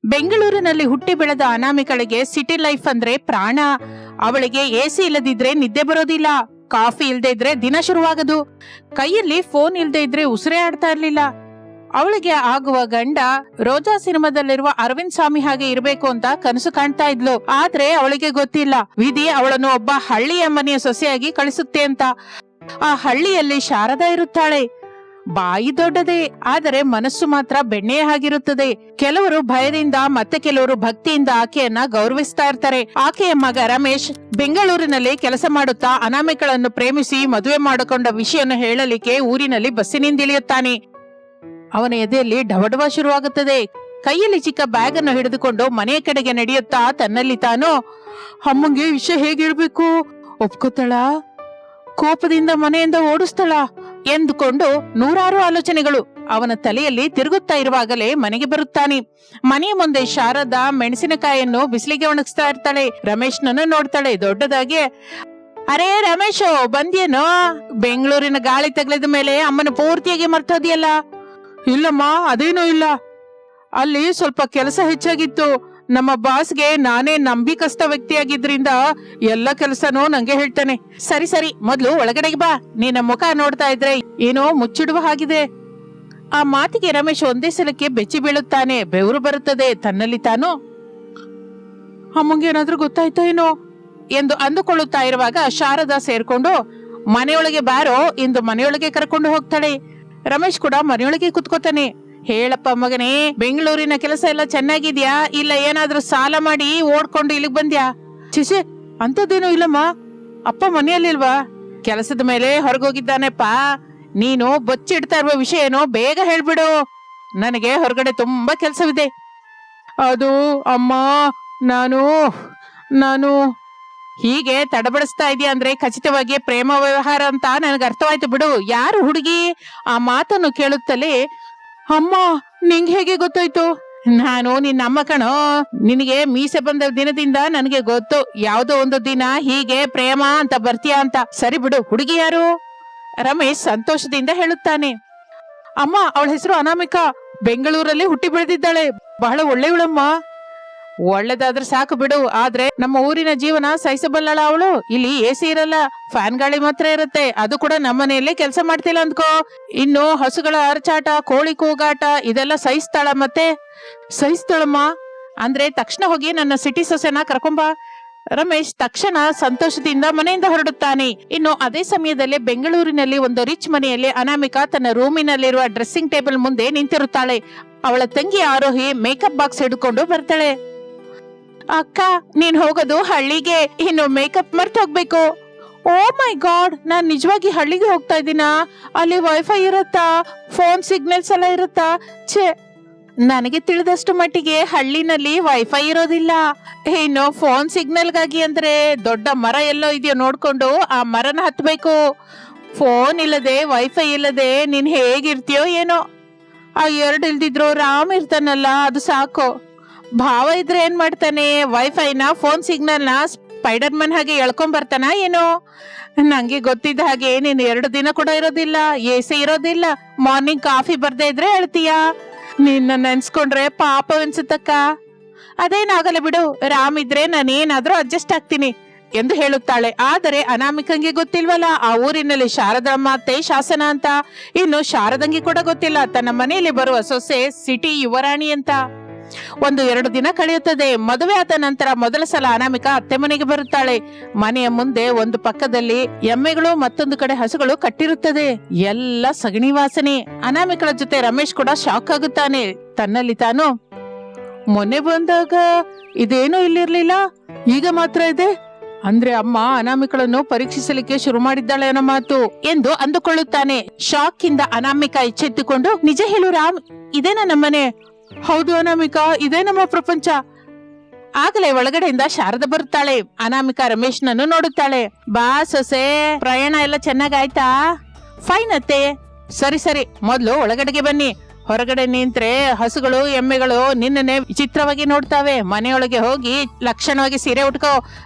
ಬೆಂಗಳೂರಿನಲ್ಲಿ ಹುಟ್ಟಿ ಬೆಳೆದ ಅನಾಮಿಕಳಿಗೆ ಸಿಟಿ ಲೈಫ್ ಅಂದ್ರೆ ಪ್ರಾಣ. ಅವಳಿಗೆ ಎಸಿ ಇಲ್ಲದಿದ್ರೆ ನಿದ್ದೆ ಬರೋದಿಲ್ಲ, ಕಾಫಿ ಇಲ್ದೇ ಇದ್ರೆ ದಿನ ಶುರುವಾಗದು, ಕೈಯಲ್ಲಿ ಫೋನ್ ಇಲ್ದೇ ಇದ್ರೆ ಉಸಿರೇ ಆಡ್ತಾ ಇರ್ಲಿಲ್ಲ. ಅವಳಿಗೆ ಆಗುವ ಗಂಡ ರೋಜಾ ಸಿನಿಮಾದಲ್ಲಿರುವ ಅರವಿಂದ್ ಸ್ವಾಮಿ ಹಾಗೆ ಇರಬೇಕು ಅಂತ ಕನಸು ಕಾಣ್ತಾ ಇದ್ಲು. ಆದ್ರೆ ಅವಳಿಗೆ ಗೊತ್ತಿಲ್ಲ, ವಿಧಿ ಅವಳನ್ನು ಒಬ್ಬ ಹಳ್ಳಿಯ ಮನೆಯ ಸೊಸೆಯಾಗಿ ಕಳಿಸುತ್ತೆ ಅಂತ. ಆ ಹಳ್ಳಿಯಲ್ಲಿ ಶಾರದಾ ಇರುತ್ತಾಳೆ. ಬಾಯಿ ದೊಡ್ಡದೇ, ಆದರೆ ಮನಸ್ಸು ಮಾತ್ರ ಬೆಣ್ಣೆಯ ಹಾಗಿರುತ್ತದೆ. ಕೆಲವರು ಭಯದಿಂದ, ಮತ್ತೆ ಕೆಲವರು ಭಕ್ತಿಯಿಂದ ಆಕೆಯನ್ನ ಗೌರವಿಸ್ತಾ ಇರ್ತಾರೆ. ಆಕೆಯ ಮಗ ರಮೇಶ್ ಬೆಂಗಳೂರಿನಲ್ಲಿ ಕೆಲಸ ಮಾಡುತ್ತಾ ಅನಾಮಿಕಳನ್ನು ಪ್ರೇಮಿಸಿ ಮದುವೆ ಮಾಡಿಕೊಂಡ ವಿಷಯವನ್ನು ಹೇಳಲಿಕ್ಕೆ ಊರಿನಲ್ಲಿ ಬಸ್ಸಿನಿಂದ ಇಳಿಯುತ್ತಾನೆ. ಅವನ ಎದೆಯಲ್ಲಿ ಡವಡವ ಶುರುವಾಗುತ್ತದೆ. ಕೈಯಲ್ಲಿ ಚಿಕ್ಕ ಬ್ಯಾಗ್ ಅನ್ನು ಹಿಡಿದುಕೊಂಡು ಮನೆಯ ಕಡೆಗೆ ನಡೆಯುತ್ತಾ ತನ್ನಲ್ಲಿ ತಾನು, ಅಮ್ಮಂಗೆ ವಿಷಯ ಹೇಗೆ ಹೇಳ್ಬೇಕು, ಒಪ್ಕೋತಾಳ, ಕೋಪದಿಂದ ಮನೆಯಿಂದ ಓಡಿಸ್ತಾಳ ಎಂದುಕೊಂಡು ನೂರಾರು ಆಲೋಚನೆಗಳು ಅವನ ತಲೆಯಲ್ಲಿ ತಿರುಗುತ್ತಾ ಇರುವಾಗಲೇ ಮನೆಗೆ ಬರುತ್ತಾನೆ. ಮನೆಯ ಮುಂದೆ ಶಾರದಾ ಮೆಣಸಿನಕಾಯಿಯನ್ನು ಬಿಸಿಲಿಗೆ ಒಣಗಿಸ್ತಾ ಇರ್ತಾಳೆ. ರಮೇಶ್ನನ್ನು ನೋಡ್ತಾಳೆ ದೊಡ್ಡದಾಗಿ. ಅರೇ ರಮೇಶ್, ಬಂದ್ಯೇನೋ? ಬೆಂಗಳೂರಿನ ಗಾಳಿ ತಗಲಿದ ಮೇಲೆ ಅಮ್ಮನ ಪೂರ್ತಿಯಾಗಿ ಮರ್ತೋದಿಯಲ್ಲ. ಇಲ್ಲಮ್ಮ, ಅದೇನೂ ಇಲ್ಲ. ಅಲ್ಲಿ ಸ್ವಲ್ಪ ಕೆಲಸ ಹೆಚ್ಚಾಗಿತ್ತು. ನಮ್ಮ ಬಾಸ್ಗೆ ನಾನೇ ನಂಬಿಕಸ್ಥ ವ್ಯಕ್ತಿಯಾಗಿದ್ರಿಂದ ಎಲ್ಲ ಕೆಲಸನೂ ನಂಗೆ ಹೇಳ್ತಾನೆ. ಸರಿ ಸರಿ, ಮೊದ್ಲು ಒಳಗಡೆಗೆ ಬಾ. ನಿನ್ನ ಮುಖ ನೋಡ್ತಾ ಇದ್ರೆ ಏನೋ ಮುಚ್ಚಿಡುವ ಹಾಗಿದೆ. ಆ ಮಾತಿಗೆ ರಮೇಶ್ ಒಂದೇ ಸಲಕ್ಕೆ ಬೆಚ್ಚಿ ಬೀಳುತ್ತಾನೆ. ಬೆವರು ಬರುತ್ತದೆ. ತನ್ನಲ್ಲಿ ತಾನು, ಅಮ್ಮಂಗೆ ಏನಾದ್ರೂ ಗೊತ್ತಾಯ್ತಾ ಏನೋ ಎಂದು ಅಂದುಕೊಳ್ಳುತ್ತಾ ಇರುವಾಗ ಶಾರದಾ ಸೇರ್ಕೊಂಡು, ಮನೆಯೊಳಗೆ ಬಾರೋ ಎಂದು ಮನೆಯೊಳಗೆ ಕರ್ಕೊಂಡು ಹೋಗ್ತಾಳೆ. ರಮೇಶ್ ಕೂಡ ಮನೆಯೊಳಗೆ ಕುತ್ಕೋತಾನೆ. ಹೇಳಪ್ಪ ಮಗನೇ, ಬೆಂಗಳೂರಿನ ಕೆಲಸ ಎಲ್ಲ ಚೆನ್ನಾಗಿದ್ಯಾ, ಇಲ್ಲ ಏನಾದ್ರೂ ಸಾಲ ಮಾಡಿ ಓಡ್ಕೊಂಡು ಇಲ್ಲಿಗೆ ಬಂದ್ಯಾ? ಚಿಸೆ, ಅಂತದ್ದೇನೂ ಇಲ್ಲಮ್ಮ. ಅಪ್ಪ ಮನೆಯಲ್ಲಿಲ್ವಾ? ಕೆಲಸದ ಮೇಲೆ ಹೊರಗೋಗಿದ್ದಾನೆಪ್ಪ. ನೀನು ಬಚ್ಚಿಡ್ತಾ ಇರುವ ವಿಷಯ ಏನೋ ಬೇಗ ಹೇಳ್ಬಿಡು. ನನಗೆ ಹೊರಗಡೆ ತುಂಬಾ ಕೆಲಸವಿದೆ. ಅದು ಅಮ್ಮ, ನಾನು ಹೀಗೆ ತಡಬಡಿಸ್ತಾ ಇದೆಯಾ ಅಂದ್ರೆ ಖಚಿತವಾಗಿ ಪ್ರೇಮ ವ್ಯವಹಾರ ಅಂತ ನನಗೆ ಅರ್ಥವಾಯ್ತು ಬಿಡು. ಯಾರು ಹುಡುಗಿ? ಆ ಮಾತನ್ನು ಕೇಳುತ್ತಲೇ, ಅಮ್ಮ ನಿಂಗೆ ಹೇಗೆ ಗೊತ್ತಾಯ್ತು? ನಾನು ನಿನ್ನ ಅಮ್ಮ ಕಣೋ. ನಿನಗೆ ಮೀಸೆ ಬಂದ ದಿನದಿಂದ ನನಗೆ ಗೊತ್ತು, ಯಾವುದೋ ಒಂದು ದಿನ ಹೀಗೆ ಪ್ರೇಮ ಅಂತ ಬರ್ತೀಯಾ ಅಂತ. ಸರಿ ಬಿಡು, ಹುಡುಗಿ ಯಾರು? ರಮೇಶ್ ಸಂತೋಷದಿಂದ ಹೇಳುತ್ತಾನೆ. ಅಮ್ಮ, ಅವಳ ಹೆಸರು ಅನಾಮಿಕಾ. ಬೆಂಗಳೂರಲ್ಲಿ ಹುಟ್ಟಿ ಬೆಳೆದಿದ್ದಾಳೆ. ಬಹಳ ಒಳ್ಳೆಯವಳಮ್ಮ. ಒಳ್ಳೇದಾದ್ರೆ ಸಾಕು ಬಿಡು. ಆದ್ರೆ ನಮ್ಮ ಊರಿನ ಜೀವನ ಸಹಿಸಬಲ್ಲಳ ಅವಳು. ಇಲ್ಲಿ ಎಸಿ ಇರಲ್ಲ, ಫ್ಯಾನ್ ಗಾಳಿ ಮಾತ್ರ ಇರುತ್ತೆ. ಅದು ಕೂಡ ನಮ್ಮನೆಯಲ್ಲೇ ಕೆಲಸ ಮಾಡ್ತಿಲ್ಲ ಅಂದ್ಕೋ. ಇನ್ನು ಹಸುಗಳ ಅರಚಾಟ, ಕೋಳಿ ಕೂಗಾಟ ಇದೆಲ್ಲ ಸಹಿಸ್ತಾಳ. ಮತ್ತೆ ಸಹಿಸ್ತಾಳಮ್ಮ ಅಂದ್ರೆ ತಕ್ಷಣ ಹೋಗಿ ನನ್ನ ಸಿಟಿ ಸೊಸೆನ ಕರ್ಕೊಂಬ. ರಮೇಶ್ ತಕ್ಷಣ ಸಂತೋಷದಿಂದ ಮನೆಯಿಂದ ಹೊರಡುತ್ತಾನೆ. ಇನ್ನು ಅದೇ ಸಮಯದಲ್ಲಿ ಬೆಂಗಳೂರಿನಲ್ಲಿ ಒಂದು ರಿಚ್ ಮನೆಯಲ್ಲಿ ಅನಾಮಿಕಾ ತನ್ನ ರೂಮಿನಲ್ಲಿರುವ ಡ್ರೆಸ್ಸಿಂಗ್ ಟೇಬಲ್ ಮುಂದೆ ನಿಂತಿರುತ್ತಾಳೆ. ಅವಳ ತಂಗಿ ಆರೋಹಿ ಮೇಕಪ್ ಬಾಕ್ಸ್ ಹಿಡ್ಕೊಂಡು ಬರ್ತಾಳೆ. ಅಕ್ಕ, ನೀನ್ ಹೋಗೋದು ಹಳ್ಳಿಗೆ, ಇನ್ನು ಮೇಕಪ್ ಮರ್ತ್ ಹೋಗ್ಬೇಕು. ಓ ಮೈ ಗಾಡ್, ನಾನ್ ನಿಜವಾಗಿ ಹಳ್ಳಿಗೆ ಹೋಗ್ತಾ ಇದ್ದೀನಾ? ಅಲ್ಲಿ ವೈಫೈ ಇರತ್ತಾ? ಫೋನ್ ಸಿಗ್ನಲ್ಸ್ ಎಲ್ಲ ಇರುತ್ತಾ? ಛೇ, ನನಗೆ ತಿಳಿದಷ್ಟು ಮಟ್ಟಿಗೆ ಹಳ್ಳಿನಲ್ಲಿ ವೈಫೈ ಇರೋದಿಲ್ಲ. ಇನ್ನು ಫೋನ್ ಸಿಗ್ನಲ್ಗಾಗಿ ಅಂದ್ರೆ ದೊಡ್ಡ ಮರ ಎಲ್ಲೋ ಇದೆಯೋ ನೋಡ್ಕೊಂಡು ಆ ಮರನ ಹತ್ಬೇಕು. ಫೋನ್ ಇಲ್ಲದೆ, ವೈಫೈ ಇಲ್ಲದೆ ನೀನ್ ಹೇಗಿರ್ತೀಯೋ ಏನೋ. ಆ ಎರಡು ಇಲ್ದಿದ್ರು ರಾಮ್ ಇರ್ತಾನಲ್ಲ, ಅದು ಸಾಕು. ಭಾವ ಇದ್ರೆ ಏನ್ ಮಾಡ್ತಾನೆ? ವೈಫೈನ, ಫೋನ್ ಸಿಗ್ನಲ್ನ ಸ್ಪೈಡರ್ ಮ್ಯಾನ್ ಹಾಗೆ ಎಳ್ಕೊಂಡ್ ಬರ್ತಾನ ಏನೋ. ನಂಗೆ ಗೊತ್ತಿದ್ದ ಹಾಗೆ ನೀನ್ 2 ದಿನ ಕೂಡ ಇರೋದಿಲ್ಲ, ಎಸಿ ಇರೋದಿಲ್ಲ. ಮಾರ್ನಿಂಗ್ ಕಾಫಿ ಬರ್ದೇ ಇದ್ರೆ ಹೇಳ್ತೀಯಾ? ನಿನ್ನ ನೆನ್ಸ್ಕೊಂಡ್ರೆ ಪಾಪವೆನ್ಸುತ್ತಕ್ಕ. ಅದೇನಾಗಲ್ಲ ಬಿಡು, ರಾಮ್ ಇದ್ರೆ ನಾನೇನಾದ್ರೂ ಅಡ್ಜಸ್ಟ್ ಆಗ್ತೀನಿ ಎಂದು ಹೇಳುತ್ತಾಳೆ. ಆದರೆ ಅನಾಮಿಕಂಗೆ ಗೊತ್ತಿಲ್ವಲ್ಲ ಆ ಊರಿನಲ್ಲಿ ಶಾರದಮ್ಮ ಅತ್ತೆ ಶಾಸನ ಅಂತ. ಇನ್ನು ಶಾರದಂಗೆ ಕೂಡ ಗೊತ್ತಿಲ್ಲ ತನ್ನ ಮನೆಯಲ್ಲಿ ಬರುವ ಸೊಸೆ ಸಿಟಿ ಯುವರಾಣಿ ಅಂತ. 1-2 ದಿನ ಕಳೆಯುತ್ತದೆ. ಮದುವೆ ಆದ ನಂತರ ಮೊದಲ ಸಲ ಅನಾಮಿಕಾ ಅತ್ತೆ ಮನೆಗೆ ಬರುತ್ತಾಳೆ. ಮನೆಯ ಮುಂದೆ ಒಂದು ಪಕ್ಕದಲ್ಲಿ ಎಮ್ಮೆಗಳು, ಮತ್ತೊಂದು ಕಡೆ ಹಸುಗಳು ಕಟ್ಟಿರುತ್ತದೆ. ಎಲ್ಲ ಸಗಣಿ ವಾಸನೆ. ಅನಾಮಿಕಳ ಜೊತೆ ರಮೇಶ್ ಕೂಡ ಶಾಕ್ ಆಗುತ್ತಾನೆ. ತನ್ನಲ್ಲಿ ತಾನು, ಮೊನ್ನೆ ಬಂದಾಗ ಇದೇನು ಇಲ್ಲಿರ್ಲಿಲ್ಲ, ಈಗ ಮಾತ್ರ ಇದೆ ಅಂದ್ರೆ ಅಮ್ಮ ಅನಾಮಿಕಳನ್ನು ಪರೀಕ್ಷಿಸಲಿಕ್ಕೆ ಶುರು ಮಾಡಿದ್ದಾಳೆ ಅನ್ನೋ ಮಾತು ಎಂದು ಅಂದುಕೊಳ್ಳುತ್ತಾನೆ. ಶಾಕ್ ಇಂದ ಅನಾಮಿಕಾ ಎಚ್ಚೆತ್ತುಕೊಂಡು, ನಿಜ ಹೇಳು ರಾಮ್, ಇದೇನಾ ನಮ್ಮನೆ? ಹೌದು ಅನಾಮಿಕಾ, ಇದೇ ನಮ್ಮ ಪ್ರಪಂಚ. ಆಗಲೇ ಒಳಗಡೆಯಿಂದ ಶಾರದಾ ಬರುತ್ತಾಳೆ. ಅನಾಮಿಕಾ ರಮೇಶ್ನನ್ನು ನೋಡುತ್ತಾಳೆ. ಬಾ ಸೊಸೆ, ಪ್ರಯಾಣ ಎಲ್ಲ ಚೆನ್ನಾಗಾಯ್ತಾ? ಫೈನ್ ಅತ್ತೆ. ಸರಿ ಸರಿ, ಮೊದ್ಲು ಒಳಗಡೆಗೆ ಬನ್ನಿ. ಹೊರಗಡೆ ನಿಂತ್ರೆ ಹಸುಗಳು, ಎಮ್ಮೆಗಳು ನಿನ್ನನ್ನೇ ವಿಚಿತ್ರವಾಗಿ ನೋಡ್ತಾವೆ. ಮನೆಯೊಳಗೆ ಹೋಗಿ ಲಕ್ಷಣವಾಗಿ ಸೀರೆ ಉಟ್ಕೋ.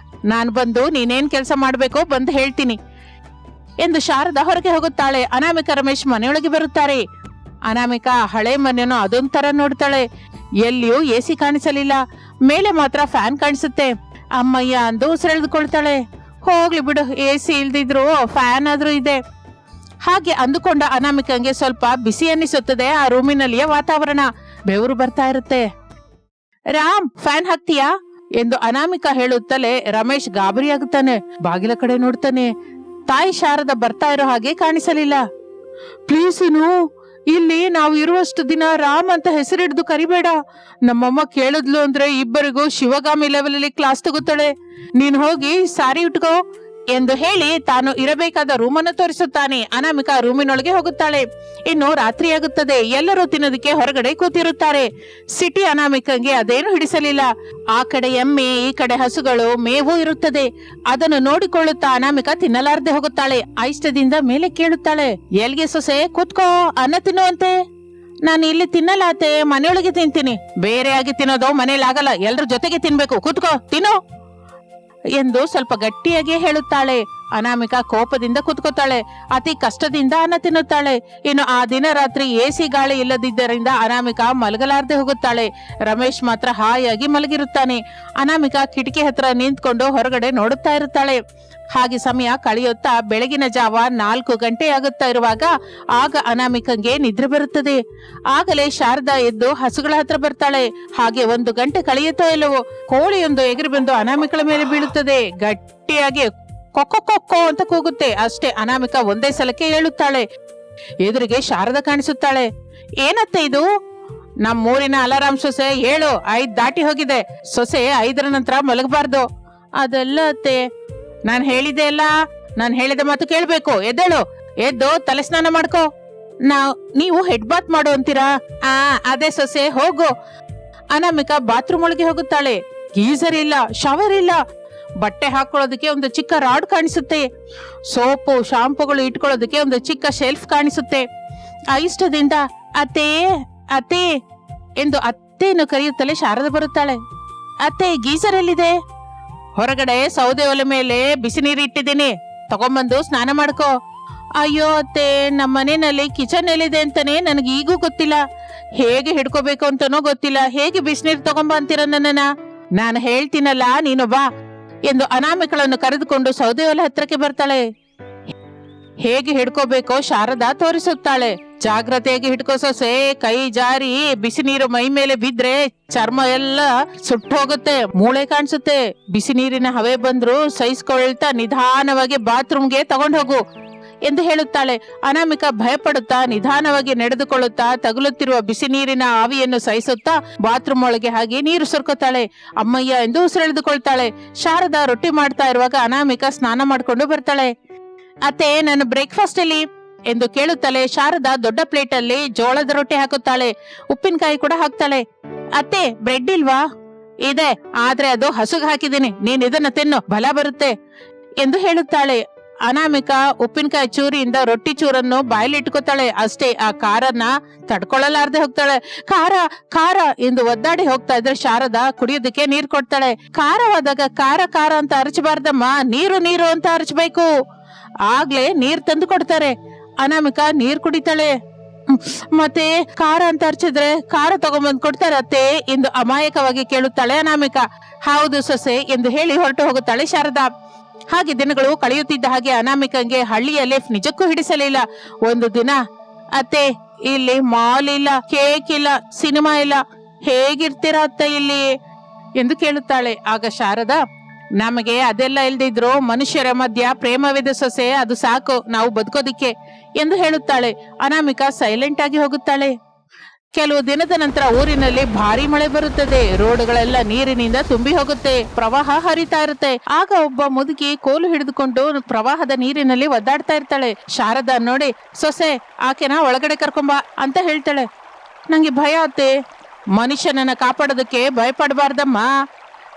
ನಾನು ಬಂದು ನೀನೇನ್ ಕೆಲಸ ಮಾಡ್ಬೇಕೋ ಬಂದು ಹೇಳ್ತೀನಿ ಎಂದು ಶಾರದಾ ಹೊರಗೆ ಹೋಗುತ್ತಾಳೆ. ಅನಾಮಿಕಾ ರಮೇಶ್ ಮನೆಯೊಳಗೆ ಬರುತ್ತಾರೆ. ಅನಾಮಿಕಾ ಹಳೆ ಮನೆಯನ್ನು ಅದೊಂಥರ ನೋಡ್ತಾಳೆ. ಎಲ್ಲಿಯೂ ಎಸಿ ಕಾಣಿಸಲಿಲ್ಲ, ಮೇಲೆ ಮಾತ್ರ ಫ್ಯಾನ್ ಕಾಣಿಸುತ್ತೆ. ಅಮ್ಮಯ್ಯ ಅಂದು ಉಸಿರೆಳೆದುಕೊಳ್ತಾಳೆ. ಹೋಗ್ಲಿ ಬಿಡು, ಎಸಿ ಇಲ್ದಿದ್ರು ಫ್ಯಾನ್ ಆದ್ರೂ ಇದೆ. ಹಾಗೆ ಅಂದುಕೊಂಡ ಅನಾಮಿಕಂಗೆ ಸ್ವಲ್ಪ ಬಿಸಿ ಅನ್ನಿಸುತ್ತದೆ. ಆ ರೂಮಿನಲ್ಲಿಯ ವಾತಾವರಣ ಬೆವರು ಬರ್ತಾ ಇರುತ್ತೆ. ರಾಮ್, ಫ್ಯಾನ್ ಹಾಕ್ತೀಯಾ ಎಂದು ಅನಾಮಿಕಾ ಹೇಳುತ್ತಲೇ ರಮೇಶ್ ಗಾಬರಿಯಾಗುತ್ತಾನೆ. ಬಾಗಿಲ ಕಡೆ ನೋಡ್ತಾನೆ. ತಾಯಿ ಶಾರದ ಬರ್ತಾ ಇರೋ ಹಾಗೆ ಕಾಣಿಸಲಿಲ್ಲ. ಪ್ಲೀಸ್ ಇನ್ನು ಇಲ್ಲಿ ನಾವು ಇರುವಷ್ಟು ದಿನ ರಾಮ್ ಅಂತ ಹೆಸರಿಡ್ದು ಕರಿಬೇಡ. ನಮ್ಮಮ್ಮ ಕೇಳಿದ್ಲು ಅಂದ್ರೆ ಇಬ್ಬರಿಗೂ ಶಿವಗಾಮಿ ಲೆವೆಲ್ ಅಲ್ಲಿ ಕ್ಲಾಸ್ ತಗೋತಾಳೆ. ನೀನ್ ಹೋಗಿ ಸಾರಿ ಉಟ್ಕೋ ಎಂದು ಹೇಳಿ ತಾನು ಇರಬೇಕಾದ ರೂಮನ್ನು ತೋರಿಸುತ್ತಾನೆ. ಅನಾಮಿಕಾ ರೂಮಿನೊಳಗೆ ಹೋಗುತ್ತಾಳೆ. ಇನ್ನು ರಾತ್ರಿಯಾಗುತ್ತದೆ. ಎಲ್ಲರೂ ತಿನ್ನೋದಕ್ಕೆ ಹೊರಗಡೆ ಕೂತಿರುತ್ತಾರೆ. ಸಿಟಿ ಅನಾಮಿಕಂಗೆ ಅದೇನು ಹಿಡಿಸಲಿಲ್ಲ. ಆ ಕಡೆ ಎಮ್ಮೆ, ಈ ಕಡೆ ಹಸುಗಳು, ಮೇವು ಇರುತ್ತದೆ. ಅದನ್ನು ನೋಡಿಕೊಳ್ಳುತ್ತಾ ಅನಾಮಿಕಾ ತಿನ್ನಲಾರದೆ ಹೋಗುತ್ತಾಳೆ. ಐಷ್ಟದಿಂದ ಮೇಲೆ ಕೇಳುತ್ತಾಳೆ, ಎಲ್ಗೆ ಸೊಸೆ, ಕೂತ್ಕೋ, ಅನ್ನ ತಿನ್ನುವಂತೆ. ನಾನು ಇಲ್ಲಿ ತಿನ್ನಲಾತೆ, ಮನೆಯೊಳಗೆ ತಿಂತೀನಿ. ಬೇರೆಯಾಗಿ ತಿನ್ನೋದು ಮನೇಲಾಗಲ್ಲ, ಎಲ್ರ ಜೊತೆಗೆ ತಿನ್ಬೇಕು. ಕೂತ್ಕೋ, ತಿನ್ನು ಎಂದು ಸ್ವಲ್ಪ ಗಟ್ಟಿಯಾಗಿ ಹೇಳುತ್ತಾಳೆ. ಅನಾಮಿಕಾ ಕೋಪದಿಂದ ಕುತ್ಕೋತಾಳೆ. ಅತಿ ಕಷ್ಟದಿಂದ ಅನ್ನ ತಿನ್ನುತ್ತಾಳೆ. ಇನ್ನು ಆ ದಿನ ರಾತ್ರಿ ಎಸಿ ಗಾಳಿ ಇಲ್ಲದಿದ್ದರಿಂದ ಅನಾಮಿಕಾ ಮಲಗಲಾರದೆ ಹೋಗುತ್ತಾಳೆ. ರಮೇಶ್ ಮಾತ್ರ ಹಾಯಾಗಿ ಮಲಗಿರುತ್ತಾನೆ. ಅನಾಮಿಕಾ ಕಿಟಕಿ ಹತ್ರ ನಿಂತ್ಕೊಂಡು ಹೊರಗಡೆ ನೋಡುತ್ತಾ ಇರುತ್ತಾಳೆ. ಹಾಗೆ ಸಮಯ ಕಳೆಯುತ್ತಾ ಬೆಳಗಿನ ಜಾವ 4 ಗಂಟೆ ಆಗುತ್ತಾ ಇರುವಾಗ ಆಗ ಅನಾಮಿಕಂಗೆ ನಿದ್ರೆ ಬರುತ್ತದೆ. ಆಗಲೇ ಶಾರದಾ ಎದ್ದು ಹಸುಗಳ ಹತ್ರ ಬರ್ತಾಳೆ. ಹಾಗೆ 1 ಗಂಟೆ ಕಳೆಯುತ್ತೋ ಇಲ್ಲವೋ ಕೋಳಿಯೊಂದು ಎಗರಿ ಬಂದು ಅನಾಮಿಕಳ ಮೇಲೆ ಬೀಳುತ್ತದೆ. ಗಟ್ಟಿಯಾಗಿ ಕೊಕ್ಕೊ ಕೊಕ್ಕೋ ಅಂತ ಕೂಗುತ್ತೆ. ಅಷ್ಟೇ, ಅನಾಮಿಕಾ ಒಂದೇ ಸಲಕ್ಕೆ ಹೇಳುತ್ತಾಳೆ. ಎದುರಿಗೆ ಶಾರದಾ ಕಾಣಿಸುತ್ತಾಳೆ. ಏನತ್ತೆ ಇದು? ನಮ್ಮೂರಿನ ಅಲಾರಾಮ್ ಸೊಸೆ, 7, 5 ದಾಟಿ ಹೋಗಿದೆ. ಸೊಸೆ 5ರ ನಂತರ ಮಲಗಬಾರ್ದು. ಅದೆಲ್ಲ ಅತ್ತೆ, ನಾನ್ ಹೇಳಿದೆ ಅಲ್ಲ, ನಾನ್ ಹೇಳಿದ ಮಾತು ಕೇಳ್ಬೇಕು. ಎದ್ದೇಳು, ಎದ್ದು ತಲೆ ಸ್ನಾನ ಮಾಡ್ಕೋ. ನೀವು ಹೆಡ್ ಬಾತ್ ಮಾಡು ಅಂತೀರಾ? ಅದೇ ಸೊಸೆ, ಹೋಗು. ಅನಾಮಿಕಾ ಬಾತ್ರೂಮ್ ಒಳಗೆ ಹೋಗುತ್ತಾಳೆ. ಗೀಸರ್ ಇಲ್ಲ, ಶವರ್ ಇಲ್ಲ. ಬಟ್ಟೆ ಹಾಕೊಳ್ಳೋದಕ್ಕೆ ಒಂದು ಚಿಕ್ಕ ರಾಡ್ ಕಾಣಿಸುತ್ತೆ. ಸೋಪು, ಶಾಂಪುಗಳು ಇಟ್ಕೊಳ್ಳೋದಕ್ಕೆ ಒಂದು ಚಿಕ್ಕ ಶೆಲ್ಫ್ ಕಾಣಿಸುತ್ತೆ. ಇಷ್ಟದಿಂದ ಅತ್ತೆ ಅತ್ತೆ ಎಂದು ಅತ್ತೆಯನ್ನು ಕರೆಯುತ್ತಲೇ ಶಾರದಾ ಬರುತ್ತಾಳೆ. ಅತ್ತೆ, ಗೀಸರ್ ಎಲ್ಲಿದೆ? ಹೊರಗಡೆ ಸೌದೆ ಒಲೆ ಮೇಲೆ ಬಿಸಿ ನೀರು ಇಟ್ಟಿದ್ದೀನಿ, ತಗೊಂಬಂದು ಸ್ನಾನ ಮಾಡ್ಕೋ. ಅಯ್ಯೋ ಅತ್ತೆ, ನಮ್ಮ ಮನೆಯಲ್ಲಿ ಕಿಚನ್ ಎಲ್ಲಿದೆ ಅಂತಾನೆ ನನಗೆ ಈಗೂ ಗೊತ್ತಿಲ್ಲ. ಹೇಗೆ ಹಿಡ್ಕೋಬೇಕು ಅಂತಾನೋ ಗೊತ್ತಿಲ್ಲ. ಹೇಗೆ ಬಿಸಿನೀರು ತಗೊಂಬ ಅಂತೀರ ನನ್ನನ್ನ? ನಾನು ಹೇಳ್ತೀನಲ್ಲ, ನೀನು ಬಾ ಎಂದು ಅನಾಮಿಕಳನ್ನು ಕರೆದುಕೊಂಡು ಸೌದೆ ಒಲೆ ಹತ್ರಕ್ಕೆ ಬರ್ತಾಳೆ. ಹೇಗೆ ಹಿಡ್ಕೋಬೇಕೋ ಶಾರದಾ ತೋರಿಸುತ್ತಾಳೆ. ಜಾಗ್ರತೆಯಾಗಿ ಹಿಡ್ಕೋ ಸೊಸೆ, ಕೈ ಜಾರಿ ಬಿಸಿ ನೀರು ಮೈ ಮೇಲೆ ಬಿದ್ರೆ ಚರ್ಮ ಎಲ್ಲ ಸುಟ್ಟು ಹೋಗುತ್ತೆ, ಮೂಳೆ ಕಾಣಿಸುತ್ತೆ. ಬಿಸಿ ನೀರಿನ ಹವೆ ಬಂದ್ರು ಸಹಿಸ್ಕೊಳ್ತಾ ನಿಧಾನವಾಗಿ ಬಾತ್ರೂಮ್ಗೆ ತಗೊಂಡು ಹೋಗು ಎಂದು ಹೇಳುತ್ತಾಳೆ. ಅನಾಮಿಕಾ ಭಯಪಡುತ್ತಾ ನಿಧಾನವಾಗಿ ನಡೆದುಕೊಳ್ಳುತ್ತಾ ತಗುಲುತ್ತಿರುವ ಬಿಸಿ ನೀರಿನ ಆವಿಯನ್ನು ಸಹಿಸುತ್ತಾ ಬಾತ್ರೂಮ್ ಒಳಗೆ ಹಾಗೆ ನೀರು ಸುರ್ಕೋತಾಳೆ. ಅಮ್ಮಯ್ಯ ಎಂದು ಉಸಿರೆಳೆದುಕೊಳ್ತಾಳೆ. ಶಾರದಾ ರೊಟ್ಟಿ ಮಾಡ್ತಾ ಇರುವಾಗ ಅನಾಮಿಕಾ ಸ್ನಾನ ಮಾಡ್ಕೊಂಡು ಬರ್ತಾಳೆ. ಅತ್ತೆ, ನಾನು ಬ್ರೇಕ್ಫಾಸ್ಟ್ ಅಲ್ಲಿ ಎಂದು ಕೇಳುತ್ತಲೇ ಶಾರದಾ ದೊಡ್ಡ ಪ್ಲೇಟ್ ಅಲ್ಲಿ ಜೋಳದ ರೊಟ್ಟಿ ಹಾಕುತ್ತಾಳೆ. ಉಪ್ಪಿನಕಾಯಿ ಕೂಡ ಹಾಕ್ತಾಳೆ. ಅತ್ತೆ, ಬ್ರೆಡ್ ಇಲ್ವಾ? ಇದೆ, ಆದ್ರೆ ಅದು ಹಸುಗ್ ಹಾಕಿದ್ದೀನಿ, ನೀನ್ ಇದನ್ನ ತಿನ್ನು, ಬಲ ಬರುತ್ತೆ ಎಂದು ಹೇಳುತ್ತಾಳೆ. ಅನಾಮಿಕಾ ಉಪ್ಪಿನಕಾಯಿ ಚೂರಿಯಿಂದ ರೊಟ್ಟಿ ಚೂರನ್ನು ಬಾಯಲ್ಲಿ ಇಟ್ಕೋತಾಳೆ. ಅಷ್ಟೇ, ಆ ಖಾರನ್ನ ತಡ್ಕೊಳ್ಳಲಾರ್ದೆ ಹೋಗ್ತಾಳೆ. ಖಾರ ಖಾರ ಎಂದು ಒದ್ದಾಡಿ ಹೋಗ್ತಾ ಇದ್ರೆ ಶಾರದಾ ಕುಡಿಯೋದಕ್ಕೆ ನೀರ್ ಕೊಡ್ತಾಳೆ. ಖಾರವಾದಾಗ ಖಾರ ಖಾರ ಅಂತ ಅರಚಬಾರ್ದಮ್ಮ, ನೀರು ನೀರು ಅಂತ ಅರಚಬೇಕು. ಆಗ್ಲೇ ನೀರ್ ತಂದು ಕೊಡ್ತಾರೆ. ಅನಾಮಿಕಾ ನೀರ್ ಕುಡಿತಾಳೆ. ಮತ್ತೆ ಖಾರ ಅಂತ ಅರ್ಚಿದ್ರೆ ಖಾರ ತಗೊಂಬಂದ್ ಕೊಡ್ತಾರೆ ಅತ್ತೆ ಎಂದು ಅಮಾಯಕವಾಗಿ ಕೇಳುತ್ತಾಳೆ ಅನಾಮಿಕಾ. ಹೌದು ಸೊಸೆ ಎಂದು ಹೇಳಿ ಹೊರಟು ಹೋಗುತ್ತಾಳೆ ಶಾರದಾ. ಹಾಗೆ ದಿನಗಳು ಕಳೆಯುತ್ತಿದ್ದ ಹಾಗೆ ಅನಾಮಿಕಂಗೆ ಹಳ್ಳಿಯ ಲೈಫ್ ನಿಜಕ್ಕೂ ಹಿಡಿಸಲಿಲ್ಲ. ಒಂದು ದಿನ, ಅತ್ತೆ, ಇಲ್ಲಿ ಮಾಲ್ ಇಲ್ಲ, ಕೇಕ್ ಇಲ್ಲ, ಸಿನಿಮಾ ಇಲ್ಲ, ಹೇಗಿರ್ತೀರಾ ಅತ್ತೆ ಇಲ್ಲಿ ಎಂದು ಕೇಳುತ್ತಾಳೆ. ಆಗ ಶಾರದಾ, ನಮಗೆ ಅದೆಲ್ಲ ಇಲ್ದಿದ್ರು ಮನುಷ್ಯರ ಮಧ್ಯ ಪ್ರೇಮವಿದೆ ಸೊಸೆ, ಅದು ಸಾಕು ನಾವು ಬದುಕೋದಿಕ್ಕೆ ಎಂದು ಹೇಳುತ್ತಾಳೆ. ಅನಾಮಿಕಾ ಸೈಲೆಂಟ್ ಆಗಿ ಹೋಗುತ್ತಾಳೆ. ಕೆಲವು ದಿನದ ನಂತರ ಊರಿನಲ್ಲಿ ಭಾರಿ ಮಳೆ ಬರುತ್ತದೆ. ರೋಡ್ಗಳೆಲ್ಲ ನೀರಿನಿಂದ ತುಂಬಿ ಹೋಗುತ್ತೆ. ಪ್ರವಾಹ ಹರಿತಾ ಇರುತ್ತೆ. ಆಗ ಒಬ್ಬ ಮುದುಕಿ ಕೋಲು ಹಿಡಿದುಕೊಂಡು ಪ್ರವಾಹದ ನೀರಿನಲ್ಲಿ ಒದ್ದಾಡ್ತಾ ಇರ್ತಾಳೆ. ಶಾರದಾ ನೋಡಿ, ಸೊಸೆ, ಆಕೆನ ಒಳಗಡೆ ಕರ್ಕೊಂಬ ಅಂತ ಹೇಳ್ತಾಳೆ. ನಂಗೆ ಭಯ ಆತೆ, ಮನುಷ್ಯನನ್ನ ಕಾಪಾಡೋದಕ್ಕೆ ಭಯಪಡಬಾರ್ದಮ್ಮ.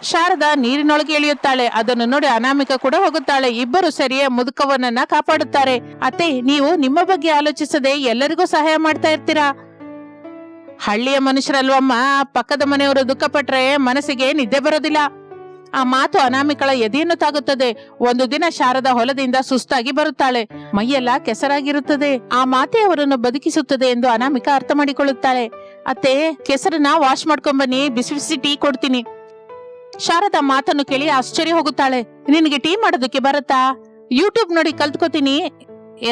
ಶಾರದಾ ನೀರಿನೊಳಗೆ ಇಳಿಯುತ್ತಾಳೆ. ಅದನ್ನು ನೋಡಿ ಅನಾಮಿಕಾ ಕೂಡ ಹೋಗುತ್ತಾಳೆ. ಇಬ್ಬರು ಸರಿಯೇ ಮುದುಕವನನ್ನ ಕಾಪಾಡುತ್ತಾರೆ. ಅತ್ತೆ, ನೀವು ನಿಮ್ಮ ಬಗ್ಗೆ ಆಲೋಚಿಸದೆ ಎಲ್ಲರಿಗೂ ಸಹಾಯ ಮಾಡ್ತಾ ಇರ್ತೀರಾ. ಹಳ್ಳಿಯ ಮನುಷ್ಯರಲ್ವಮ್ಮ, ಪಕ್ಕದ ಮನೆಯವರು ದುಃಖ ಪಟ್ರೆ ಮನಸ್ಸಿಗೆ ನಿದ್ದೆ ಬರೋದಿಲ್ಲ. ಆ ಮಾತು ಅನಾಮಿಕಳ ಎದೆಯನ್ನು ತಾಗುತ್ತದೆ. ಒಂದು ದಿನ ಶಾರದಾ ಹೊಲದಿಂದ ಸುಸ್ತಾಗಿ ಬರುತ್ತಾಳೆ. ಮೈಯೆಲ್ಲ ಕೆಸರಾಗಿರುತ್ತದೆ. ಆ ಮಾತೆ ಅವರನ್ನು ಬದುಕಿಸುತ್ತದೆ ಎಂದು ಅನಾಮಿಕ ಅರ್ಥ ಮಾಡಿಕೊಳ್ಳುತ್ತಾಳೆ. ಅತ್ತೆ, ಕೆಸರನ್ನ ವಾಶ್ ಮಾಡ್ಕೊಂಡ್ ಬನ್ನಿ, ಬಿಸಿ ಬಿಸಿ ಟೀ ಕೊಡ್ತೀನಿ. ಶಾರದಾ ಮಾತನ್ನು ಕೇಳಿ ಆಶ್ಚರ್ಯ ಹೋಗುತ್ತಾಳೆ. ನಿನಗೆ ಟೀ ಮಾಡೋದಕ್ಕೆ ಬರುತ್ತಾ? ಯೂಟ್ಯೂಬ್ ನೋಡಿ ಕಲ್ತ್ಕೋತೀನಿ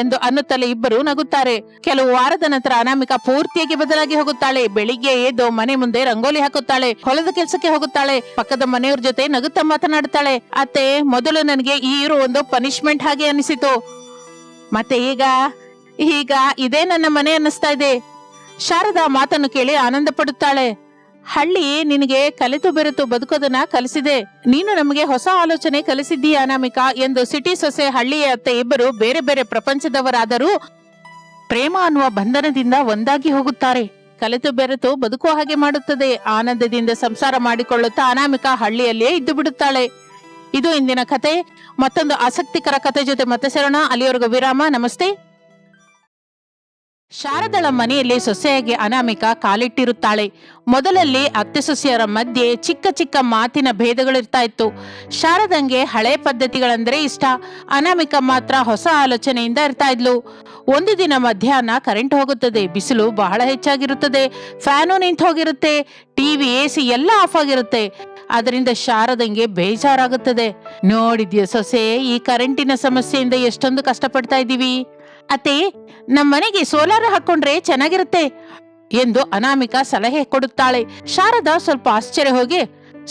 ಎಂದು ಅನ್ನುತ್ತಲೇ ಇಬ್ಬರು ನಗುತ್ತಾರೆ. ಕೆಲವು ವಾರದ ನಂತರ ಅನಾಮಿಕ ಪೂರ್ತಿಯಾಗಿ ಬದಲಾಗಿ ಹೋಗುತ್ತಾಳೆ. ಬೆಳಿಗ್ಗೆ ಎದ್ದು ಮನೆ ಮುಂದೆ ರಂಗೋಲಿ ಹಾಕುತ್ತಾಳೆ, ಹೊಲದ ಕೆಲಸಕ್ಕೆ ಹೋಗುತ್ತಾಳೆ, ಪಕ್ಕದ ಮನೆಯವ್ರ ಜೊತೆ ನಗುತ್ತಾ ಮಾತನಾಡುತ್ತಾಳೆ. ಅತ್ತೆ, ಮೊದಲು ನನಗೆ ಈ ಇರೋ ಒಂದು ಪನಿಷ್ಮೆಂಟ್ ಹಾಗೆ ಅನಿಸಿತು, ಮತ್ತೆ ಈಗ ಇದೇ ನನ್ನ ಮನೆ ಅನ್ನಿಸ್ತಾ ಇದೆ. ಶಾರದಾ ಮಾತನ್ನು ಕೇಳಿ ಆನಂದ ಪಡುತ್ತಾಳೆ. ಹಳ್ಳಿ ನಿನಗೆ ಕಲಿತು ಬೆರೆತು ಬದುಕೋದನ್ನ ಕಲಿಸಿದೆ. ನೀನು ನಮಗೆ ಹೊಸ ಆಲೋಚನೆ ಕಲಿಸಿದ್ದೀಯ ಅನಾಮಿಕಾ ಎಂದು ಸಿಟಿ ಸೊಸೆ ಹಳ್ಳಿಯ ಅತ್ತೆ ಇಬ್ಬರು ಬೇರೆ ಬೇರೆ ಪ್ರಪಂಚದವರಾದರೂ ಪ್ರೇಮ ಅನ್ನುವ ಬಂಧನದಿಂದ ಒಂದಾಗಿ ಹೋಗುತ್ತಾರೆ. ಕಲಿತು ಬೆರೆತು ಬದುಕುವ ಹಾಗೆ ಮಾಡುತ್ತದೆ. ಆನಂದದಿಂದ ಸಂಸಾರ ಮಾಡಿಕೊಳ್ಳುತ್ತಾ ಅನಾಮಿಕಾ ಹಳ್ಳಿಯಲ್ಲಿಯೇ ಇದ್ದು ಬಿಡುತ್ತಾಳೆ. ಇದು ಇಂದಿನ ಕತೆ. ಮತ್ತೊಂದು ಆಸಕ್ತಿಕರ ಕತೆ ಜೊತೆ ಮತ್ತೆ ಸೇರೋಣ. ಅಲ್ಲಿಯವರೆಗೂ ವಿರಾಮ. ನಮಸ್ತೆ. ಶಾರದಳ ಮನೆಯಲ್ಲಿ ಸೊಸೆಯಾಗಿ ಅನಾಮಿಕಾ ಕಾಲಿಟ್ಟಿರುತ್ತಾಳೆ. ಮೊದಲಲ್ಲಿ ಅತ್ತೆ ಸೊಸೆಯರ ಮಧ್ಯೆ ಚಿಕ್ಕ ಚಿಕ್ಕ ಮಾತಿನ ಭೇದಗಳಿರ್ತಾ ಇತ್ತು. ಶಾರದಂಗೆ ಹಳೆ ಪದ್ಧತಿಗಳಂದ್ರೆ ಇಷ್ಟ. ಅನಾಮಿಕಾ ಮಾತ್ರ ಹೊಸ ಆಲೋಚನೆಯಿಂದ ಇರ್ತಾ ಇದ್ಲು. ಒಂದು ದಿನ ಮಧ್ಯಾಹ್ನ ಕರೆಂಟ್ ಹೋಗುತ್ತದೆ. ಬಿಸಿಲು ಬಹಳ ಹೆಚ್ಚಾಗಿರುತ್ತದೆ. ಫ್ಯಾನು ನಿಂತು ಹೋಗಿರುತ್ತೆ. ಟಿವಿ, ಎಸಿ ಎಲ್ಲ ಆಫ್ ಆಗಿರುತ್ತೆ. ಅದರಿಂದ ಶಾರದಂಗೆ ಬೇಜಾರಾಗುತ್ತದೆ. ನೋಡಿದ್ಯ ಸೊಸೆ, ಈ ಕರೆಂಟಿನ ಸಮಸ್ಯೆಯಿಂದ ಎಷ್ಟೊಂದು ಕಷ್ಟಪಡ್ತಾ ಇದ್ದೀವಿ. ಅತ್ತೆ, ನಮ್ಮನೆಗೆ ಸೋಲಾರ್ ಹಾಕೊಂಡ್ರೆ ಚೆನ್ನಾಗಿರುತ್ತೆ ಎಂದು ಅನಾಮಿಕಾ ಸಲಹೆ ಕೊಡುತ್ತಾಳೆ. ಶಾರದಾ ಸ್ವಲ್ಪ ಆಶ್ಚರ್ಯ ಹೋಗಿ,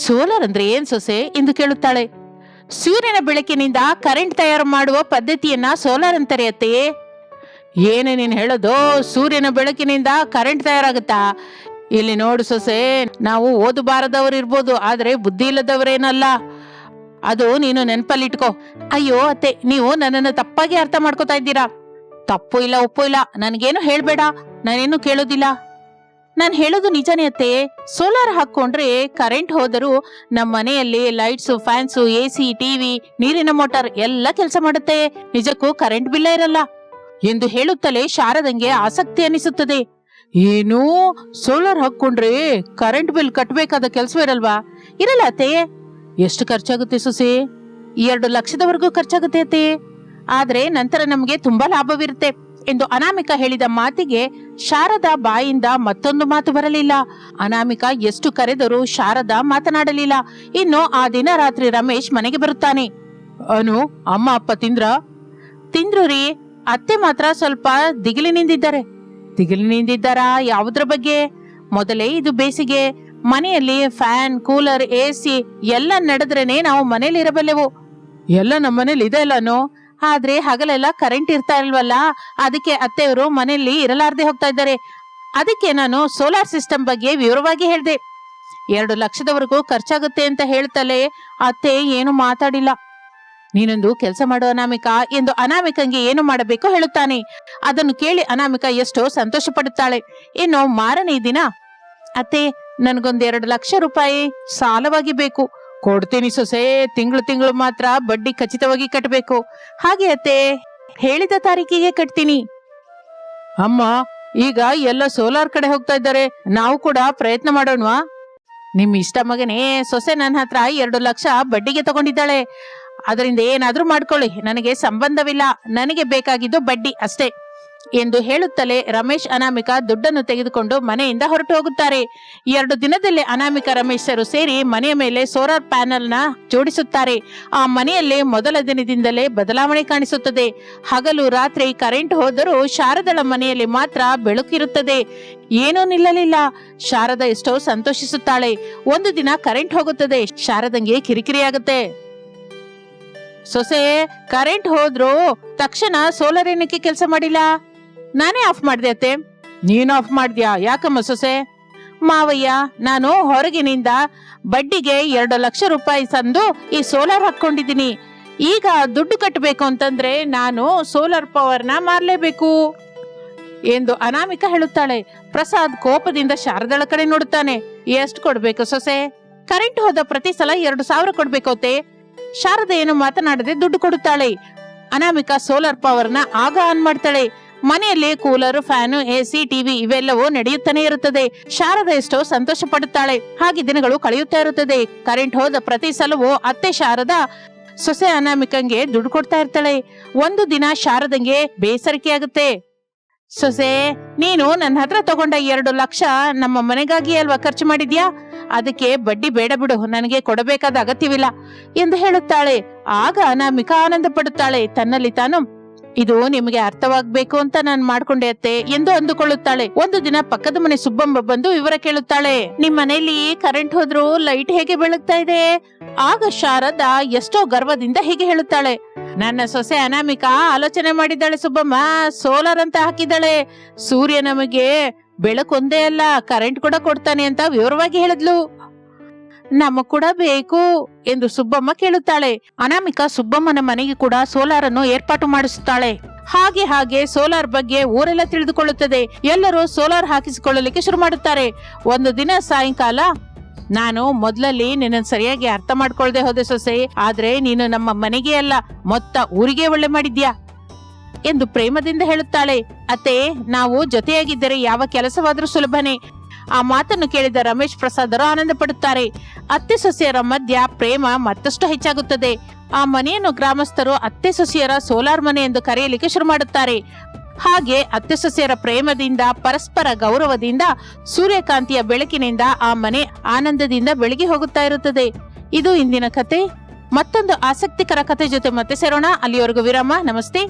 ಸೋಲಾರ್ ಅಂದ್ರೆ ಏನ್ ಸೊಸೆ ಎಂದು ಕೇಳುತ್ತಾಳೆ. ಸೂರ್ಯನ ಬೆಳಕಿನಿಂದ ಕರೆಂಟ್ ತಯಾರು ಮಾಡುವ ಪದ್ಧತಿಯನ್ನ ಸೋಲಾರ್ ಅಂತಾರೆ ಅತ್ತೆ. ಏನೇ ನೀನ್ ಹೇಳೋದು? ಸೂರ್ಯನ ಬೆಳಕಿನಿಂದ ಕರೆಂಟ್ ತಯಾರಾಗುತ್ತಾ? ಇಲ್ಲಿ ನೋಡು ಸೊಸೆ, ನಾವು ಓದಬಾರದವರು ಇರ್ಬೋದು, ಆದ್ರೆ ಬುದ್ಧಿ ಇಲ್ಲದವರೇನಲ್ಲ. ಅದು ನೀನು ನೆನಪಲ್ಲಿಟ್ಕೋ. ಅಯ್ಯೋ ಅತ್ತೆ, ನೀವು ನನ್ನನ್ನು ತಪ್ಪಾಗಿ ಅರ್ಥ ಮಾಡ್ಕೋತಾ ಇದ್ದೀರಾ. ತಪ್ಪು ಇಲ್ಲ, ಒಪ್ಪು ಇಲ್ಲ, ನನ್ಗೇನು ಹೇಳ್ಬೇಡ, ನಾನೇನು ಕೇಳೋದಿಲ್ಲ. ನಾನ್ ಹೇಳೋದು ನಿಜಾನೇ ಅತ್ತೆ. ಸೋಲಾರ್ ಹಾಕೊಂಡ್ರೆ ಕರೆಂಟ್ ಹೋದರೂ ನಮ್ಮ ಮನೆಯಲ್ಲಿ ಲೈಟ್ಸು, ಫ್ಯಾನ್ಸು, ಎಸಿ, ಟಿವಿ, ನೀರಿನ ಮೋಟಾರ್ ಎಲ್ಲ ಕೆಲಸ ಮಾಡುತ್ತೆ. ನಿಜಕ್ಕೂ ಕರೆಂಟ್ ಬಿಲ್ಲ ಇರಲ್ಲ ಎಂದು ಹೇಳುತ್ತಲೇ ಶಾರದಂಗೆ ಆಸಕ್ತಿ ಅನಿಸುತ್ತದೆ. ಏನು, ಸೋಲಾರ್ ಹಾಕೊಂಡ್ರೆ ಕರೆಂಟ್ ಬಿಲ್ ಕಟ್ಟಬೇಕಾದ ಕೆಲಸವಿರಲ್ವಾ? ಇರಲ್ಲ ಅತ್ತೆ. ಎಷ್ಟು ಖರ್ಚಾಗುತ್ತೆ ಸೊಸೆ? 2 ಲಕ್ಷದವರೆಗೂ ಖರ್ಚಾಗುತ್ತೆ ಅತ್ತೆ. ಆದ್ರೆ ನಂತರ ನಮಗೆ ತುಂಬಾ ಲಾಭವಿರುತ್ತೆ ಎಂದು ಅನಾಮಿಕಾ ಹೇಳಿದ ಮಾತಿಗೆ ಶಾರದಾ ಬಾಯಿಂದ ಮತ್ತೊಂದು ಮಾತು ಬರಲಿಲ್ಲ. ಅನಾಮಿಕಾ ಎಷ್ಟು ಕರೆದರೂ ಶಾರದಾ ಮಾತನಾಡಲಿಲ್ಲ. ಇನ್ನು ಆ ದಿನ ರಾತ್ರಿ ರಮೇಶ್ ಮನೆಗೆ ಬರುತ್ತಾನೆ. ಅನು, ಅಮ್ಮ ಅಪ್ಪ ತಿಂದ್ರು ರೀ. ಅತ್ತೆ ಮಾತ್ರ ಸ್ವಲ್ಪ ದಿಗಿಲಿನಿಂದಿದ್ದಾರಾ? ಯಾವುದ್ರ ಬಗ್ಗೆ? ಮೊದಲೇ ಇದು ಬೇಸಿಗೆ. ಮನೆಯಲ್ಲಿ ಫ್ಯಾನ್, ಕೂಲರ್, ಎಸಿ ಎಲ್ಲ ನಡೆದ್ರೇನೆ ನಾವು ಮನೇಲಿ ಇರಬಲ್ಲೆವು. ಎಲ್ಲ ನಮ್ಮ ಮನೇಲಿ ಇದೆ ಅಲ್ಲನೋ. ಆದ್ರೆ ಹಗಲೆಲ್ಲ ಕರೆಂಟ್ ಇರ್ತಾ ಇಲ್ವಲ್ಲ, ಅದಕ್ಕೆ ಅತ್ತೆಯವರು ಮನೆಯಲ್ಲಿ ಇರಲಾರ್ದೆ ಹೋಗ್ತಾ ಇದ್ದಾರೆ. ಅದಕ್ಕೆ ನಾನು ಸೋಲಾರ್ ಸಿಸ್ಟಮ್ ಬಗ್ಗೆ ವಿವರವಾಗಿ ಹೇಳ್ದೆ. 2 ಲಕ್ಷದವರೆಗೂ ಖರ್ಚಾಗುತ್ತೆ ಅಂತ ಹೇಳ್ತಲೇ ಅತ್ತೆ ಏನು ಮಾತಾಡಿಲ್ಲ. ನೀನೊಂದು ಕೆಲಸ ಮಾಡು ಅನಾಮಿಕಾ ಎಂದು ಅನಾಮಿಕಂಗೆ ಏನು ಮಾಡಬೇಕು ಹೇಳುತ್ತಾನೆ. ಅದನ್ನು ಕೇಳಿ ಅನಾಮಿಕಾ ಎಷ್ಟೋ ಸಂತೋಷ ಪಡುತ್ತಾಳೆ. ಇನ್ನು ಮಾರನೇ ದಿನ, ಅತ್ತೆ, ನನ್ಗೊಂದ್ 2 ಲಕ್ಷ ರೂಪಾಯಿ ಸಾಲವಾಗಿ ಬೇಕು. ಕೊಡ್ತೀನಿ ಸೊಸೆ, ತಿಂಗಳು ಮಾತ್ರ ಬಡ್ಡಿ ಖಚಿತವಾಗಿ ಕಟ್ಟಬೇಕು. ಹಾಗೆ ಅತ್ತೆ, ಹೇಳಿದ ತಾರೀಕಿಗೆ ಕಟ್ತೀನಿ. ಅಮ್ಮ, ಈಗ ಎಲ್ಲ ಸೋಲಾರ್ ಕಡೆ ಹೋಗ್ತಾ ಇದ್ದಾರೆ, ನಾವು ಕೂಡ ಪ್ರಯತ್ನ ಮಾಡೋಣವಾ? ನಿಮ್ ಇಷ್ಟ ಮಗನೇ. ಸೊಸೆ ನನ್ನ ಹತ್ರ 2 ಲಕ್ಷ ಬಡ್ಡಿಗೆ ತಗೊಂಡಿದ್ದಾಳೆ. ಅದರಿಂದ ಏನಾದ್ರೂ ಮಾಡ್ಕೊಳ್ಳಿ, ನನಗೆ ಸಂಬಂಧವಿಲ್ಲ. ನನಗೆ ಬೇಕಾಗಿದ್ದು ಬಡ್ಡಿ ಅಷ್ಟೇ ಎಂದು ಹೇಳುತ್ತಲೇ ರಮೇಶ್ ಅನಾಮಿಕಾ ದುಡ್ಡನ್ನು ತೆಗೆದುಕೊಂಡು ಮನೆಯಿಂದ ಹೊರಟು ಹೋಗುತ್ತಾರೆ. 2 ದಿನದಲ್ಲಿ ಅನಾಮಿಕಾ ರಮೇಶರು ಸೇರಿ ಮನೆಯ ಮೇಲೆ ಸೋಲಾರ್ ಪ್ಯಾನೆಲ್ ನ ಜೋಡಿಸುತ್ತಾರೆ. ಆ ಮನೆಯಲ್ಲಿ ಮೊದಲ ದಿನದಿಂದಲೇ ಬದಲಾವಣೆ ಕಾಣಿಸುತ್ತದೆ. ಹಗಲು ರಾತ್ರಿ ಕರೆಂಟ್ ಹೋದರೂ ಶಾರದಳ ಮನೆಯಲ್ಲಿ ಮಾತ್ರ ಬೆಳಕಿರುತ್ತದೆ. ಏನೂ ನಿಲ್ಲಲಿಲ್ಲ. ಶಾರದಾ ಎಷ್ಟೋ ಸಂತೋಷಿಸುತ್ತಾಳೆ. ಒಂದು ದಿನ ಕರೆಂಟ್ ಹೋಗುತ್ತದೆ. ಶಾರದಂಗೆ ಕಿರಿಕಿರಿಯಾಗುತ್ತೆ. ಸೊಸೆ, ಕರೆಂಟ್ ಹೋದ್ರು ತಕ್ಷಣ ಸೋಲಾರ್ ಏನಕ್ಕೆ ಕೆಲಸ ಮಾಡಿಲ್ಲ? ನಾನೇ ಆಫ್ ಮಾಡ್ದೆ ಅತ್ತೆ. ನೀನು ಆಫ್ ಮಾಡ್ದ್ಯಾ? ಯಾಕಮ್ಮ ಸೊಸೆ? ಮಾವಯ್ಯ, ನಾನು ಹೊರಗಿನಿಂದ ಬಡ್ಡಿಗೆ 2 ಲಕ್ಷ ರೂಪಾಯಿ ತಂದು ಈ ಸೋಲಾರ್ ಹಾಕೊಂಡಿದ್ದೀನಿ. ಈಗ ದುಡ್ಡು ಕಟ್ಟಬೇಕು ಅಂತಂದ್ರೆ ನಾನು ಸೋಲಾರ್ ಪವರ್ನ ಮಾರ್ಲೇಬೇಕು ಎಂದು ಅನಾಮಿಕಾ ಹೇಳುತ್ತಾಳೆ. ಪ್ರಸಾದ್ ಕೋಪದಿಂದ ಶಾರದಳ ಕಡೆ ನೋಡುತ್ತಾನೆ. ಎಷ್ಟು ಕೊಡ್ಬೇಕು ಸೊಸೆ? ಕರೆಂಟ್ ಹೋದ ಪ್ರತಿ ಸಲ 2,000 ಕೊಡ್ಬೇಕು ಅತ್ತೆ. ಶಾರದಾ ಏನು ಮಾತನಾಡದೆ ದುಡ್ಡು ಕೊಡುತ್ತಾಳೆ. ಅನಾಮಿಕಾ ಸೋಲಾರ್ ಪವರ್ನ ಆಗ ಆನ್ ಮಾಡ್ತಾಳೆ. ಮನೆಯಲ್ಲಿ ಕೂಲರ್, ಫ್ಯಾನು, ಎಸಿ, ಟಿವಿ ಇವೆಲ್ಲವೂ ನಡೆಯುತ್ತಾನೆ ಇರುತ್ತದೆ. ಶಾರದಾ ಎಷ್ಟೋ ಸಂತೋಷ ಪಡುತ್ತಾಳೆ. ಹಾಗೆ ದಿನಗಳು ಕಳೆಯುತ್ತಾ ಇರುತ್ತದೆ. ಕರೆಂಟ್ ಹೋದ ಪ್ರತಿ ಸಲವೂ ಅತ್ತೆ ಶಾರದಾ ಸೊಸೆ ಅನಾಮಿಕಂಗೆ ದುಡ್ಡು ಕೊಡ್ತಾ ಇರ್ತಾಳೆ. ಒಂದು ದಿನ ಶಾರದಂಗೆ ಬೇಸರಿಕೆ ಆಗುತ್ತೆ. ಸೊಸೆ, ನೀನು ನನ್ನ ಹತ್ರ ತಗೊಂಡ 2 ಲಕ್ಷ ನಮ್ಮ ಮನೆಗಾಗಿ ಅಲ್ವಾ ಖರ್ಚು ಮಾಡಿದ್ಯಾ? ಅದಕ್ಕೆ ಬಡ್ಡಿ ಬೇಡ ಬಿಡು, ನನಗೆ ಕೊಡಬೇಕಾದ ಅಗತ್ಯವಿಲ್ಲ ಎಂದು ಹೇಳುತ್ತಾಳೆ. ಆಗ ಅನಾಮಿಕಾ ಆನಂದ ಪಡುತ್ತಾಳೆ. ತನ್ನಲ್ಲಿ ತಾನು, ಇದು ನಿಮಗೆ ಅರ್ಥವಾಗ್ಬೇಕು ಅಂತ ನಾನು ಮಾಡ್ಕೊಂಡೆ ಅತ್ತೆ ಎಂದು ಅಂದುಕೊಳ್ಳುತ್ತಾಳೆ. ಒಂದು ದಿನ ಪಕ್ಕದ ಮನೆ ಸುಬ್ಬಮ್ಮ ಬಂದು ವಿವರ ಕೇಳುತ್ತಾಳೆ. ನಿಮ್ ಮನೆಯಲ್ಲಿ ಕರೆಂಟ್ ಹೋದ್ರು ಲೈಟ್ ಹೇಗೆ ಬೆಳಗ್ತಾ ಇದೆ? ಆಗ ಶಾರದಾ ಎಷ್ಟೋ ಗರ್ವದಿಂದ ಹೀಗೆ ಹೇಳುತ್ತಾಳೆ. ನನ್ನ ಸೊಸೆ ಅನಾಮಿಕಾ ಆಲೋಚನೆ ಮಾಡಿದ್ದಾಳೆ ಸುಬ್ಬಮ್ಮ, ಸೋಲಾರ್ ಅಂತ ಹಾಕಿದ್ದಾಳೆ. ಸೂರ್ಯ ನಮಗೆ ಬೆಳಕೊಂದೇ ಅಲ್ಲ, ಕರೆಂಟ್ ಕೂಡ ಕೊಡ್ತಾನೆ ಅಂತ ವಿವರವಾಗಿ ಹೇಳಿದ್ಲು. ನಮಗ್ ಕೂಡ ಬೇಕು ಎಂದು ಸುಬ್ಬಮ್ಮ ಕೇಳುತ್ತಾಳೆ. ಅನಾಮಿಕಾ ಸುಬ್ಬಮ್ಮನ ಮನೆಗೆ ಕೂಡ ಸೋಲಾರ್ ಅನ್ನು ಏರ್ಪಾಟು ಮಾಡಿಸುತ್ತಾಳೆ. ಹಾಗೆ ಸೋಲಾರ್ ಬಗ್ಗೆ ಊರೆಲ್ಲ ತಿಳಿದುಕೊಳ್ಳುತ್ತದೆ. ಎಲ್ಲರೂ ಸೋಲಾರ್ ಹಾಕಿಸಿಕೊಳ್ಳಲಿಕ್ಕೆ ಶುರು ಮಾಡುತ್ತಾರೆ. ಒಂದು ದಿನ ಸಾಯಂಕಾಲ, ನಾನು ಮೊದಲಲ್ಲಿ ನಿನ್ನ ಸರಿಯಾಗಿ ಅರ್ಥ ಮಾಡ್ಕೊಳ್ದೆ ಹೋದೆ ಸೊಸೆ, ಆದ್ರೆ ನೀನು ನಮ್ಮ ಮನೆಗೆ ಅಲ್ಲ, ಮೊತ್ತ ಊರಿಗೆ ಒಳ್ಳೆ ಮಾಡಿದ್ಯಾ ಎಂದು ಪ್ರೇಮದಿಂದ ಹೇಳುತ್ತಾಳೆ. ಅತ್ತೆ, ನಾವು ಜೊತೆಯಾಗಿದ್ದರೆ ಯಾವ ಕೆಲಸವಾದ್ರೂ ಸುಲಭನೇ. ಆ ಮಾತನ್ನು ಕೇಳಿದ ರಮೇಶ್ ಪ್ರಸಾದರು ಆನಂದ ಪಡುತ್ತಾರೆ. ಅತ್ತೆ ಸೊಸೆಯರ ಮಧ್ಯ ಪ್ರೇಮ ಮತ್ತಷ್ಟು ಹೆಚ್ಚಾಗುತ್ತದೆ. ಆ ಮನೆಯನ್ನು ಗ್ರಾಮಸ್ಥರು ಅತ್ತೆ ಸೊಸೆಯರ ಸೋಲಾರ್ ಮನೆ ಎಂದು ಕರೆಯಲಿಕ್ಕೆ ಶುರು ಮಾಡುತ್ತಾರೆ. ಹಾಗೆ ಅತ್ತೆ ಸೊಸೆಯರ ಪ್ರೇಮದಿಂದ, ಪರಸ್ಪರ ಗೌರವದಿಂದ, ಸೂರ್ಯಕಾಂತಿಯ ಬೆಳಕಿನಿಂದ ಆ ಮನೆ ಆನಂದದಿಂದ ಬೆಳಗಿ ಹೋಗುತ್ತಾ ಇರುತ್ತದೆ. ಇದು ಇಂದಿನ ಕತೆ. ಮತ್ತೊಂದು ಆಸಕ್ತಿಕರ ಕತೆ ಜೊತೆ ಮತ್ತೆ ಸೇರೋಣ. ಅಲ್ಲಿವರೆಗೂ ವಿರಾಮ. ನಮಸ್ತೆ.